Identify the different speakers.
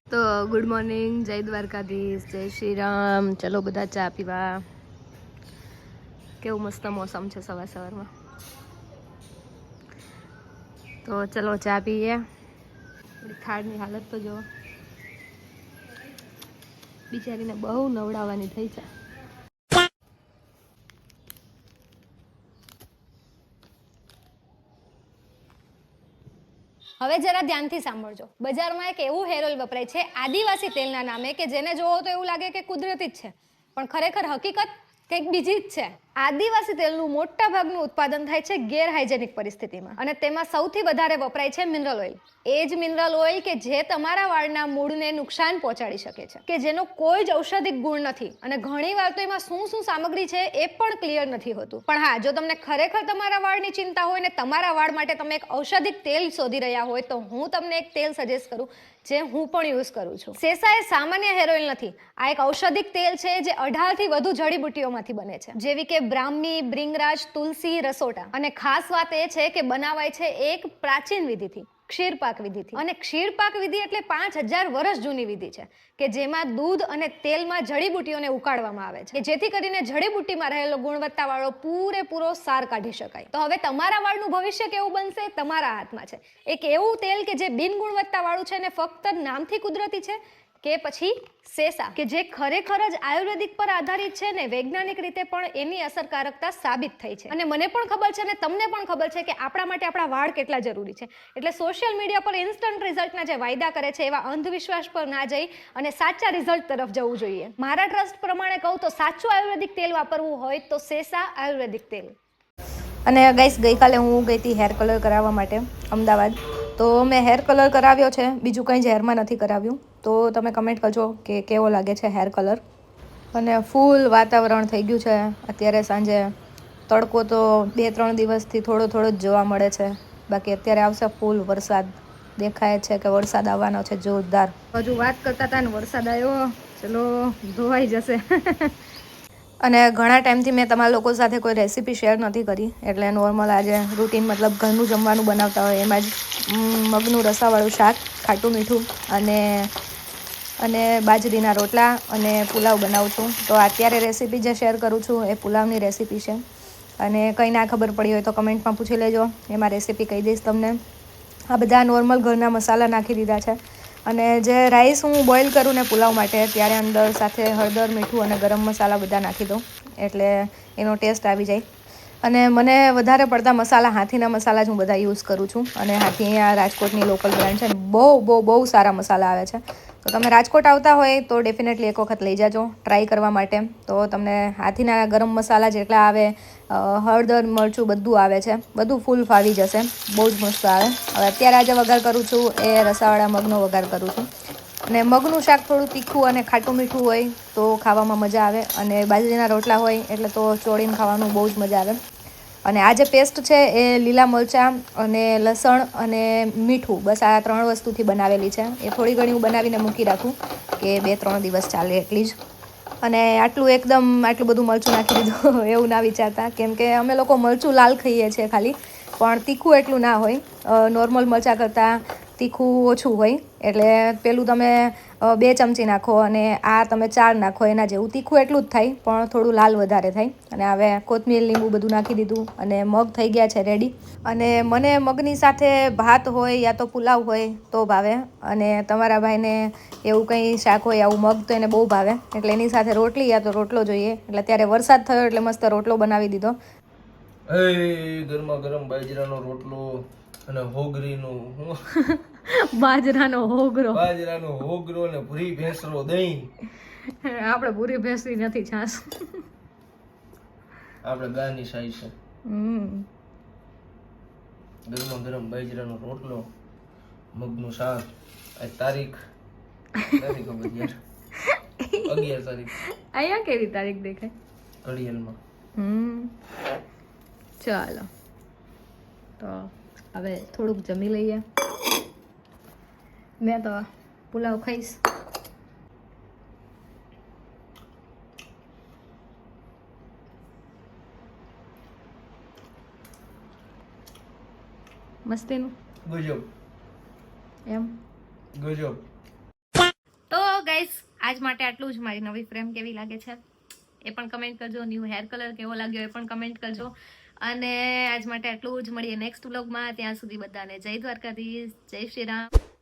Speaker 1: તો good morning, જય દ્વારકાધીશ, જય શ્રી રામ. ચલો બધા ચા પીવા. કેવું મસ્ત મોસમ છે સવાર સવારમાં. તો ચલો ચા પીએ. થાળની હાલત તો જો બિચારીને બહુ નવડાવવાની થઈ છે.
Speaker 2: હવે જરા ધ્યાનથી સાંભળજો. બજારમાં એક એવું હેર ઓઇલ વપરાય છે આદિવાસી તેલના નામે કે જેને જોવો તો એવું લાગે કે કુદરતી જ છે, પણ ખરેખર હકીકત કંઈક બીજી જ છે. આદિવાસી તેલનું મોટા ભાગનું ઉત્પાદન થાય છે ગેરહાઇજેનિક પરિસ્થિતિમાં, અને તેમાં સૌથી વધારે વપરાય છે મિનરલ ઓઇલ. એ જ મિનરલ ઓઇલ કે જે તમારા વાળના મૂળને નુકસાન પહોંચાડી શકે છે, કે જેનો કોઈ જ ઔષધિક ગુણ નથી, અને ઘણી વાર તો એમાં શું શું સામગ્રી છે એ પણ ક્લિયર નથી હોતું. પણ હા, જો તમને ખરેખર તમારા વાળની ચિંતા હોય ને તમારા વાળ માટે તમે એક ઔષધિક તેલ શોધી રહ્યા હોય તો હું તમને એક તેલ સજેસ્ટ કરું જે હું પણ યુઝ કરું છું. સેસા એ સામાન્ય હેર ઓઇલ નથી. આ એક ઔષધિક તેલ છે જે 18 થી વધુ જડીબુટ્ટીઓમાંથી બને છે, જેવી કે બ્રાહ્મી, બ્રિંગરાજ, તુલસી, રસોટા. અને ખાસ વાત એ છે કે બનાવાય છે એક પ્રાચીન વિધિથી, ક્ષીરપાક વિધિથી. અને ક્ષીરપાક વિધિ એટલે 5000 વર્ષ જૂની વિધિ છે કે જેમાં દૂધ અને તેલમાં જડીબુટ્ટીઓને ઉકાળવામાં આવે છે કે જેથી કરીને જડીબુટ્ટીમાં રહેલો ગુણવત્તાવાળો પૂરેપૂરો સાર કાઢી શકાય. તો હવે તમારા વાળનું ભવિષ્ય કેવું બનશે તમારા હાથમાં છે. એક એવું તેલ કે જે બિન ગુણવત્તાવાળું છે ને ફક્ત નામથી કુદરતી છે, કે પછી સેસા કે જે ખરેખર જ આયુર્વેદિક પર આધારિત છે ને વૈજ્ઞાનિક રીતે પણ એની અસરકારકતા સાબિત થઈ છે. અને મને પણ ખબર છે અને તમને પણ ખબર છે કે આપણા માટે આપણા વાળ કેટલા જરૂરી છે. એટલે સોશિયલ મીડિયા પર ઇન્સ્ટન્ટ રિઝલ્ટના જે વાયદા કરે છે એવા અંધવિશ્વાસ પર ના જઈ અને સાચા રિઝલ્ટ તરફ જવું જોઈએ. મારા ટ્રસ્ટ પ્રમાણે કહું તો સાચું આયુર્વેદિક તેલ વાપરવું હોય તો સેસા આયુર્વેદિક તેલ.
Speaker 1: અને ગાઈસ, ગઈકાલે હું ગઈ હતી હેર કલર કરાવવા માટે અમદાવાદ. તો મેં હેર કલર કરાવ્યો છે, બીજું કંઈ જ હેરમાં નથી કરાવ્યું. તો તમે કમેન્ટ કરજો કે કેવો લાગે છે હેર કલર. અને ફૂલ વાતાવરણ થઈ ગયું છે અત્યારે સાંજે. તડકો તો 2-3 દિવસથી થોડો થોડો જ જોવા મળે છે, બાકી અત્યારે આવશે ફૂલ વરસાદ. દેખાય છે કે વરસાદ આવવાનો છે જોરદાર. હજુ વાત કરતા હતા ને વરસાદ આવ્યો. ચલો ધોવાઈ જશે. અને ઘણા ટાઈમથી મેં તમારા લોકો સાથે કોઈ રેસીપી શેર નથી કરી, એટલે નોર્મલ આજે રૂટીન મતલબ ઘરનું જમવાનું બનાવતા હોય એમાં જ મગનું રસાવાળું શાક, ખાટું મીઠું અને બાજરીના રોટલા અને પુલાવ બનાવું છું. તો અત્યારે રેસીપી જે શેર કરું છું એ પુલાવની રેસીપી છે. અને કંઈ ના ખબર પડી હોય તો કમેન્ટમાં પૂછી લેજો, એમાં રેસીપી કહી દઈશ તમને. આ બધા નોર્મલ ઘરના મસાલા નાખી દીધા છે. અને જે રાઈસ હું બોઇલ કરું ને પુલાવ માટે, ત્યારે અંદર સાથે હળદર, મીઠું અને ગરમ મસાલા બધા નાખી દઉં, એટલે એનો ટેસ્ટ આવી જાય. અને મને વધારે પડતા મસાલા હાથીના મસાલા જ હું બધા યુઝ કરું છું. અને હાથી અહીંયા રાજકોટની લોકલ બ્રાન્ડ છે ને, બહુ સારા મસાલા આવે છે. તો તમે રાજકોટ આવતા હોય તો ડેફિનેટલી એક વખત લઈ જાજો ટ્રાય કરવા માટે. તો તમને હાથીના ગરમ મસાલા જેટલા આવે, હળદર, મરચું બધું આવે છે, બધું ફૂલ ફાવી જશે. બહુ જ મસ્ત આવે. હવે અત્યારે આજે વઘાર કરું છું એ રસાવાળા મગનો વઘાર કરું છું. અને મગનું શાક થોડું તીખું અને ખાટું મીઠું હોય તો ખાવામાં મજા આવે, અને બાજરીના રોટલા હોય એટલે તો ચોળીને ખાવાનું બહુ જ મજા આવે. અને આ જે પેસ્ટ છે એ લીલા મરચાં અને લસણ અને મીઠું, બસ આ 3 વસ્તુથી બનાવેલી છે. એ થોડી ઘણી હું બનાવીને મૂકી રાખું કે 2-3 દિવસ ચાલે એટલી જ. અને આટલું બધું મરચું નાખી દીધું એવું ના વિચારતા, કેમ કે અમે લોકો મરચું લાલ ખાઈએ છીએ ખાલી, પણ તીખું એટલું ના હોય. નોર્મલ મરચાં કરતાં તીખું ઓછું હોય. એટલે પેલું તમે 2 ચમચી નાખો અને આ તમે 4 નાખો, એના જેવું તીખું એટલું જ થાય, પણ થોડું લાલ વધારે થાય. અને હવે કોથમીર, લીંબુ બધું નાખી દીધું અને મગ થઈ ગયા છે રેડી. અને મને મગની સાથે ભાત હોય યા તો પુલાવ હોય તો ભાવે. અને તમારા ભાઈને એવું કંઈ શાક હોય આવું મગ તો એને બહુ ભાવે, એટલે એની સાથે રોટલી યા તો રોટલો જોઈએ. એટલે અત્યારે વરસાદ થયો એટલે મસ્ત રોટલો બનાવી દીધો.
Speaker 3: ગરમા ગરમ બાજરાનો રોટલો અને હોગરીનું
Speaker 1: બાજરાનો
Speaker 3: હોગરો ને ભૂરી ભેંસનો દહીં.
Speaker 1: આપણે પૂરી ભેંસી નથી, છાસ.
Speaker 3: આપણે ગાયની સાઈ છે. ગરમા ગરમ બાજરાનો રોટલો, મગનું શાક. આ તારીખ નથી ખબર યાર. 11 તારીખ.
Speaker 1: અહીંયા કેવી તારીખ દેખાય?
Speaker 3: ઘડિયાળમાં.
Speaker 1: ચાલો તો હવે થોડુંક જમી લઈએ. મેં તો પુલાવ ખાઈશ. મસ્તીનું
Speaker 3: ગજબ.
Speaker 1: એમ
Speaker 3: ગજબ.
Speaker 1: ગાઈસ આજ માટે આટલું જ. મારી નવી ફ્રેમ કેવી લાગે છે એ પણ કમેન્ટ કરજો. ન્યૂ હેર કલર કેવો લાગ્યો એ પણ કમેન્ટ કરજો. અને આજ માટે આટલું જ. મળીએ નેક્સ્ટ વ્લોગમાં. ત્યાં સુધી બધાને જય દ્વારકાધીશ, જય શ્રી રામ.